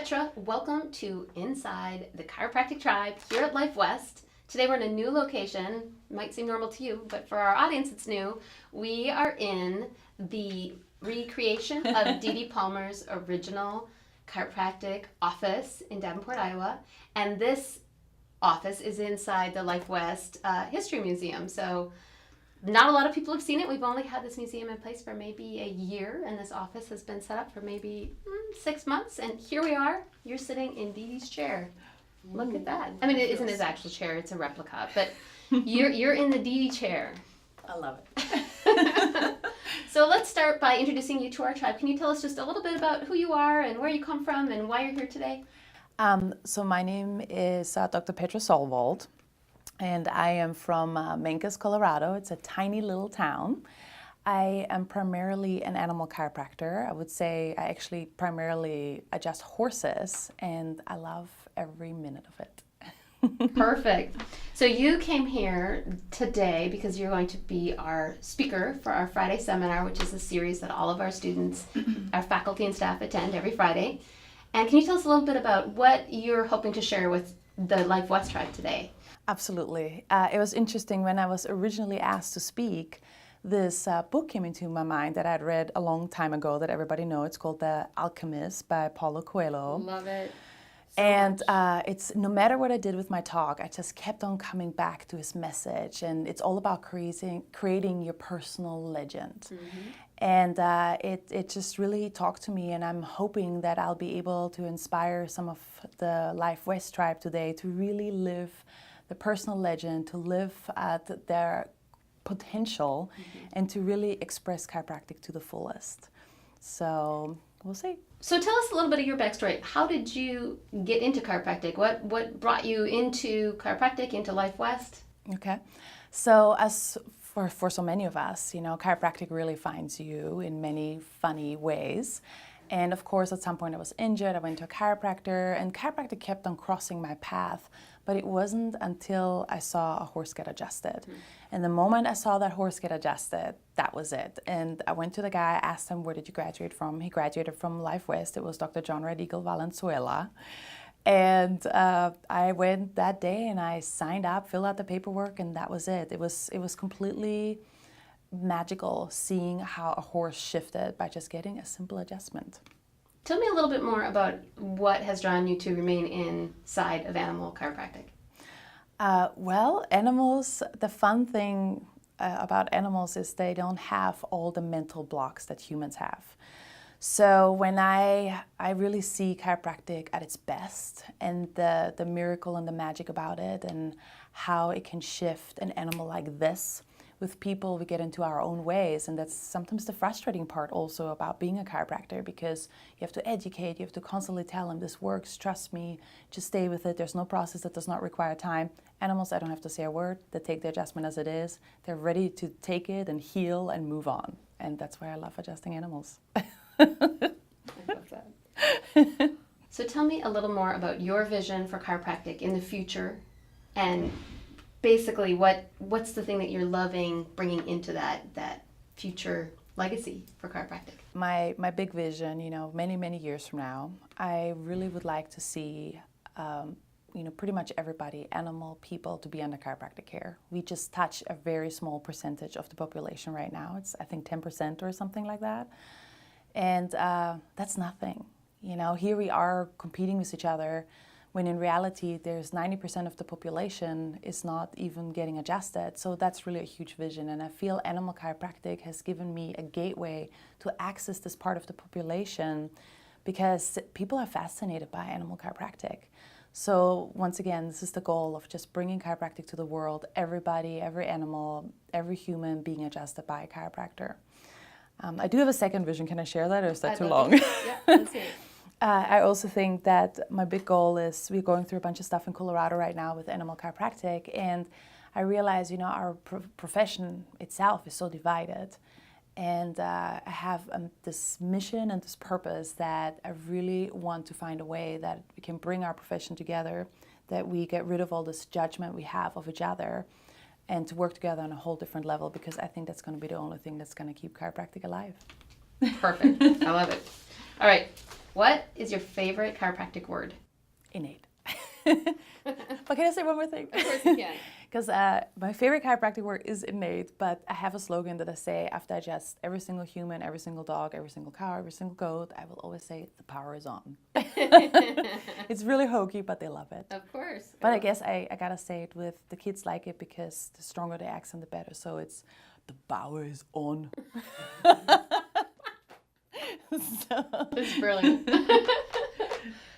Petra. Welcome to Inside the Chiropractic Tribe here at Life West. Today we're in a new location. Might seem normal to you, but for our audience it's new. We are in the recreation of Dee Dee Palmer's original chiropractic office in Davenport, Iowa. And this office is inside the Life West History Museum. So not a lot of people have seen it. We've only had this museum in place for maybe a year, and this office has been set up for maybe 6 months. And here we are. You're sitting in Dee Dee's chair. Look at that. I mean, it isn't his actual chair. It's a replica. But you're in the Dee Dee chair. I love it. So let's start by introducing you to our tribe. Can you tell us just a little bit about who you are and where you come from and why you're here today? So my name is Dr. Petra Sullwold, and I am from Mencos, Colorado. It's a tiny little town. I am primarily an animal chiropractor. I would say I actually primarily adjust horses, and I love every minute of it. Perfect. So you came here today because you're going to be our speaker for our Friday seminar, which is a series that all of our students, our faculty and staff attend every Friday. And can you tell us a little bit about what you're hoping to share with the Life West tribe today? Absolutely. It was interesting when I was originally asked to speak. This book came into my mind that I'd read a long time ago that everybody knows. It's called The Alchemist by Paulo Coelho. Love it. And it's no matter what I did with my talk, I just kept on coming back to his message, and it's all about creating your personal legend. Mm-hmm. And it just really talked to me, and I'm hoping that I'll be able to inspire some of the Life West tribe today to really live the personal legend, to live at their potential, mm-hmm. and to really express chiropractic to the fullest. So we'll see. So tell us a little bit of your backstory. How did you get into chiropractic? What brought you into chiropractic, into Life West? Okay. So as for so many of us, you know, chiropractic really finds you in many funny ways. And of course, at some point I was injured. I went to a chiropractor, and chiropractic kept on crossing my path. But it wasn't until I saw a horse get adjusted. Mm-hmm. And the moment I saw that horse get adjusted, that was it. And I went to the guy, asked him, where did you graduate from? He graduated from Life West. It was Dr. John Radical Valenzuela. And I went that day and I signed up, filled out the paperwork, and that was it. It was completely magical seeing how a horse shifted by just getting a simple adjustment. Tell me a little bit more about what has drawn you to remain inside of animal chiropractic. Well, animals, the fun thing about animals is they don't have all the mental blocks that humans have. So when I really see chiropractic at its best, and the miracle and the magic about it, and how it can shift an animal like this. With people, we get into our own ways, and that's sometimes the frustrating part also about being a chiropractor, because you have to educate, you have to constantly tell them this works, trust me, just stay with it, there's no process that does not require time. Animals, I don't have to say a word, they take the adjustment as it is, they're ready to take it and heal and move on, and that's why I love adjusting animals. I love that. So tell me a little more about your vision for chiropractic in the future, and basically, what's the thing that you're loving bringing into that future legacy for chiropractic? My big vision, you know, many years from now, I really would like to see, pretty much everybody, animal, people, to be under chiropractic care. We just touch a very small percentage of the population right now. It's, I think, 10% or something like that. And that's nothing. You know, here we are competing with each other, when in reality there's 90% of the population is not even getting adjusted. So that's really a huge vision, and I feel animal chiropractic has given me a gateway to access this part of the population, because people are fascinated by animal chiropractic. So once again, this is the goal of just bringing chiropractic to the world, everybody, every animal, every human being adjusted by a chiropractor. I do have a second vision. Can I share that, or is that too long? Yeah, let's hear it. I also think that my big goal is, we're going through a bunch of stuff in Colorado right now with animal chiropractic, and I realize, you know, our profession itself is so divided. And I have this mission and this purpose that I really want to find a way that we can bring our profession together, that we get rid of all this judgment we have of each other, and to work together on a whole different level, because I think that's going to be the only thing that's going to keep chiropractic alive. Perfect. I love it. All right. What is your favorite chiropractic word? Innate. But can I say one more thing? Of course you can. Because my favorite chiropractic word is innate, but I have a slogan that I say after I just every single human, every single dog, every single cow, every single goat, I will always say, the power is on. It's really hokey, but they love it. Of course. But I guess I gotta say it with the kids like it because the stronger the accent, the better. So it's, the power is on. It's brilliant.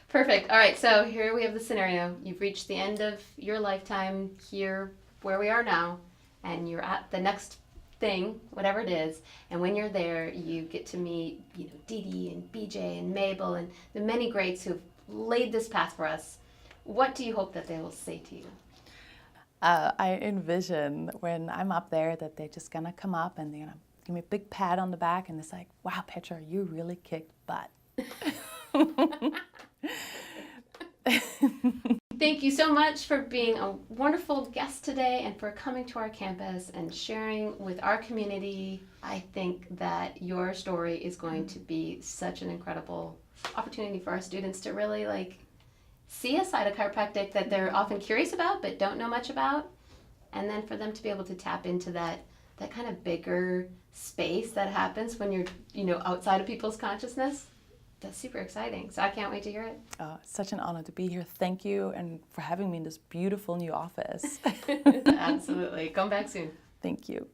Perfect. All right, so here we have the scenario. You've reached the end of your lifetime here where we are now, and you're at the next thing, whatever it is, and when you're there, you get to meet, Dee Dee and BJ and Mabel and the many greats who've laid this path for us. What do you hope that they will say to you? I envision when I'm up there that they're just gonna come up and they're gonna give me a big pat on the back and it's like, wow, Petra, you really kicked butt. Thank you so much for being a wonderful guest today and for coming to our campus and sharing with our community. I think that your story is going to be such an incredible opportunity for our students to really see a side of chiropractic that they're often curious about but don't know much about, and then for them to be able to tap into that kind of bigger space that happens when you're outside of people's consciousness. That's super exciting. So I can't wait to hear it. It's such an honor to be here. Thank you, and for having me in this beautiful new office. Absolutely. Come back soon. Thank you.